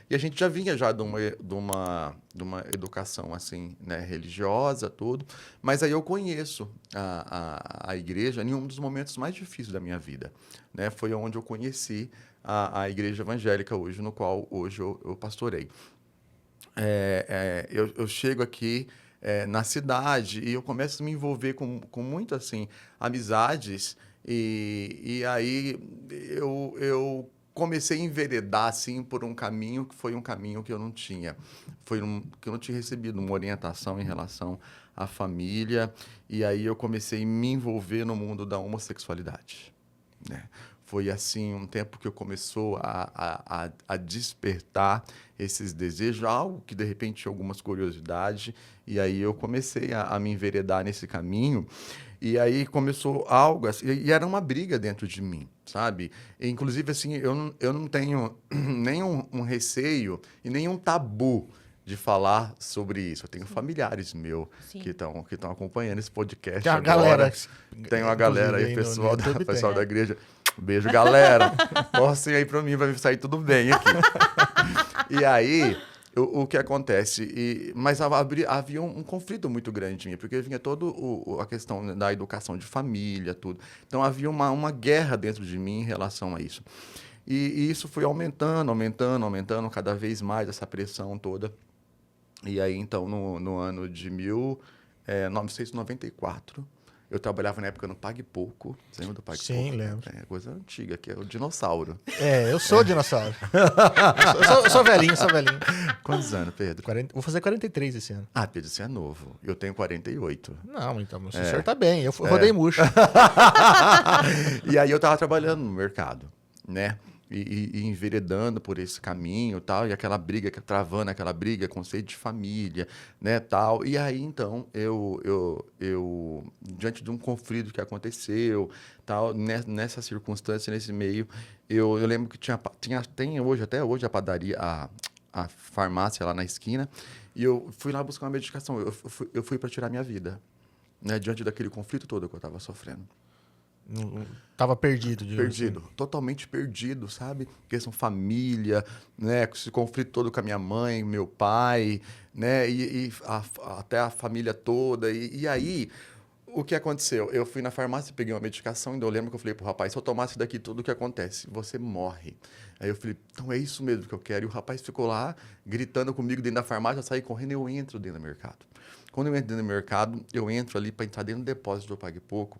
E a gente já vinha já de uma educação assim, né, religiosa, tudo. Mas aí eu conheço a igreja em um dos momentos mais difíceis da minha vida, né? Foi onde eu conheci a igreja evangélica hoje, no qual hoje eu pastorei. Eu chego aqui na cidade e eu começo a me envolver com muito, assim, amizades e aí eu comecei a enveredar, assim, por um caminho que foi um caminho que eu não tinha. Que eu não tinha recebido uma orientação em relação à família e aí eu comecei a me envolver no mundo da homossexualidade, né? Foi assim um tempo que eu começou a despertar esses desejos, algo que de repente tinha algumas curiosidades, e aí eu comecei a me enveredar nesse caminho, e aí começou algo assim, e era uma briga dentro de mim, sabe? E, inclusive, assim, eu não tenho nenhum um receio e nenhum tabu de falar sobre isso. Eu tenho familiares meus Sim. que estão acompanhando esse podcast Tem uma agora. galera, Tem uma galera aí, inclusive, aí pessoal, no YouTube tem. pessoal da igreja. Beijo, galera. Torcem aí pra mim, vai sair tudo bem aqui. E aí, o que acontece? Mas havia um conflito muito grande em mim, porque vinha toda a questão da educação de família, tudo. Então, havia uma guerra dentro de mim em relação a isso. E isso foi aumentando cada vez mais, essa pressão toda. E aí, então, no ano de 1994, eu trabalhava na época no Pague Pouco. Você lembra do Pague Pouco? Sim, lembro. É coisa antiga, que é o dinossauro. Eu sou dinossauro. Eu sou velhinho, sou velhinho. Quantos anos, Pedro? Vou fazer 43 esse ano. Ah, Pedro, você é novo. Eu tenho 48. Não, então, o senhor tá bem. Eu rodei murcho. E aí eu tava trabalhando no mercado, né? E enveredando por esse caminho, tal, e aquela briga, travando aquela briga, conceito de família, né, tal. E aí, então, eu diante de um conflito que aconteceu, tal, nessa circunstância, nesse meio, eu lembro que tem hoje, até hoje, a padaria, a farmácia lá na esquina, e eu fui lá buscar uma medicação. Eu fui para tirar minha vida, né, diante daquele conflito todo que eu estava sofrendo. Tava perdido. Perdido, totalmente perdido, sabe? Questão família, né? Esse conflito todo com a minha mãe, meu pai, né? Até a família toda. E aí, o que aconteceu? Eu fui na farmácia, peguei uma medicação, ainda eu lembro que eu falei pro rapaz, se eu tomasse daqui tudo o que acontece, você morre. Aí eu falei, então é isso mesmo que eu quero. E o rapaz ficou lá, gritando comigo dentro da farmácia, eu saí correndo e eu entro dentro do mercado. Quando eu entro dentro do mercado, eu entro ali para entrar dentro do depósito do Pague Pouco.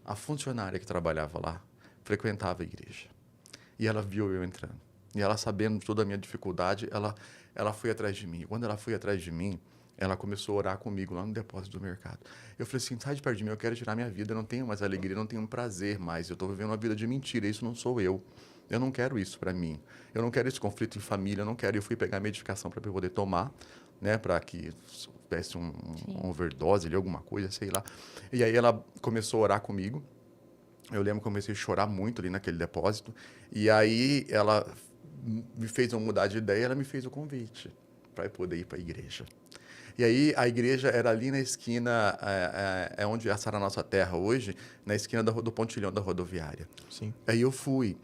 A funcionária que trabalhava lá frequentava a igreja. E ela viu eu entrando. E ela, sabendo de toda a minha dificuldade, ela foi atrás de mim. E quando ela foi atrás de mim, ela começou a orar comigo lá no depósito do mercado. Eu falei assim, sai de perto de mim, eu quero tirar minha vida, eu não tenho mais alegria, eu não tenho prazer mais, eu estou vivendo uma vida de mentira, isso não sou eu. Eu não quero isso para mim. Eu não quero esse conflito em família, eu não quero. Eu fui pegar a medicação para poder tomar, né, para que tivesse uma overdose ali, alguma coisa, sei lá. E aí ela começou a orar comigo. Eu lembro que eu comecei a chorar muito ali naquele depósito. E aí ela me fez eu mudar de ideia, ela me fez o convite para eu poder ir para a igreja. E aí a igreja era ali na esquina, onde é a Sara Nossa Terra hoje, na esquina do pontilhão da rodoviária. Sim. Aí eu fui.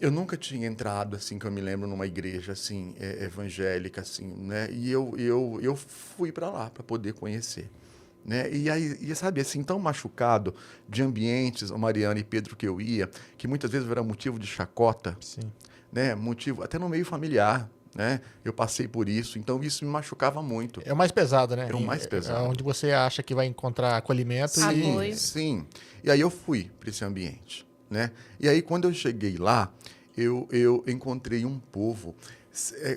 Eu nunca tinha entrado, assim, que eu me lembro, numa igreja, assim, evangélica, assim, né? E eu fui para lá para poder conhecer, né? E aí, sabe, assim, tão machucado de ambientes, o Mariana e Pedro que eu ia, que muitas vezes era motivo de chacota, Sim. né? Motivo, até no meio familiar, né? Eu passei por isso, então isso me machucava muito. É o mais pesado, né? É o mais pesado. É onde você acha que vai encontrar acolhimento Apoio. Sim. E aí eu fui para esse ambiente, né? E aí, quando eu cheguei lá, eu encontrei um povo,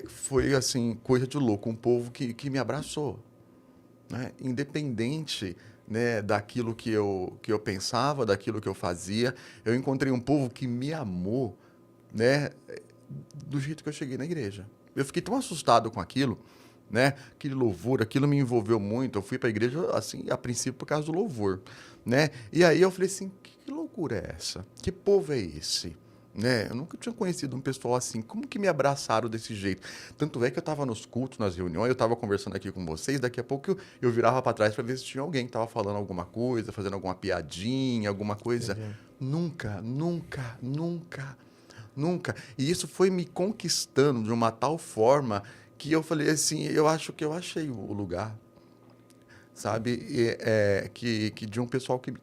foi assim, coisa de louco, um povo que me abraçou, né? Independente, né, daquilo que eu pensava, daquilo que eu fazia, eu encontrei um povo que me amou, né, do jeito que eu cheguei na igreja. Eu fiquei tão assustado com aquilo, né? Aquele louvor, aquilo me envolveu muito. Eu fui para a igreja, assim, a princípio, por causa do louvor, né? E aí eu falei assim, que loucura é essa? Que povo é esse? Né? Eu nunca tinha conhecido um pessoal assim. Como que me abraçaram desse jeito? Tanto é que eu estava nos cultos, nas reuniões, eu estava conversando aqui com vocês, daqui a pouco eu virava para trás para ver se tinha alguém que estava falando alguma coisa, fazendo alguma piadinha, alguma coisa. Entendi. Nunca, nunca, nunca, Nunca. E isso foi me conquistando de uma tal forma que eu falei assim, eu acho que eu achei o lugar, sabe? Que de um pessoal que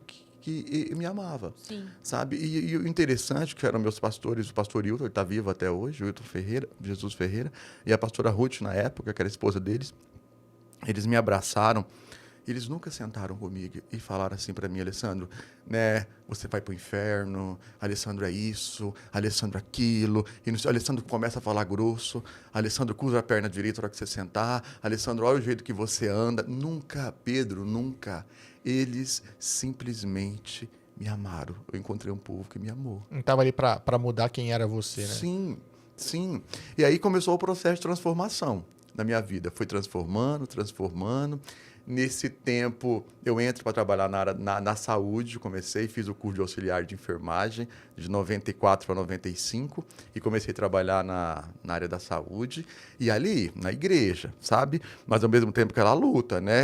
me amava, Sim. sabe? E o interessante que eram meus pastores, o pastor Hilton, ele está vivo até hoje, o Hilton Ferreira, Jesus Ferreira, e a pastora Ruth, na época, que era a esposa deles, eles me abraçaram. Eles nunca sentaram comigo e falaram assim para mim, Alessandro, né? Você vai para o inferno, Alessandro é isso, Alessandro aquilo. E no, Alessandro começa a falar grosso, Alessandro cruza a perna direita na hora que você sentar, Alessandro, olha o jeito que você anda. Nunca, Pedro, nunca. Eles simplesmente me amaram. Eu encontrei um povo que me amou. Não tava ali pra mudar quem era você, né? Sim, sim. E aí começou o processo de transformação na minha vida. Fui transformando, transformando. Nesse tempo, eu entro para trabalhar na saúde. Comecei, fiz o curso de auxiliar de enfermagem de 94 para 95 e comecei a trabalhar na área da saúde. E ali, na igreja, sabe? Mas ao mesmo tempo que ela luta, né?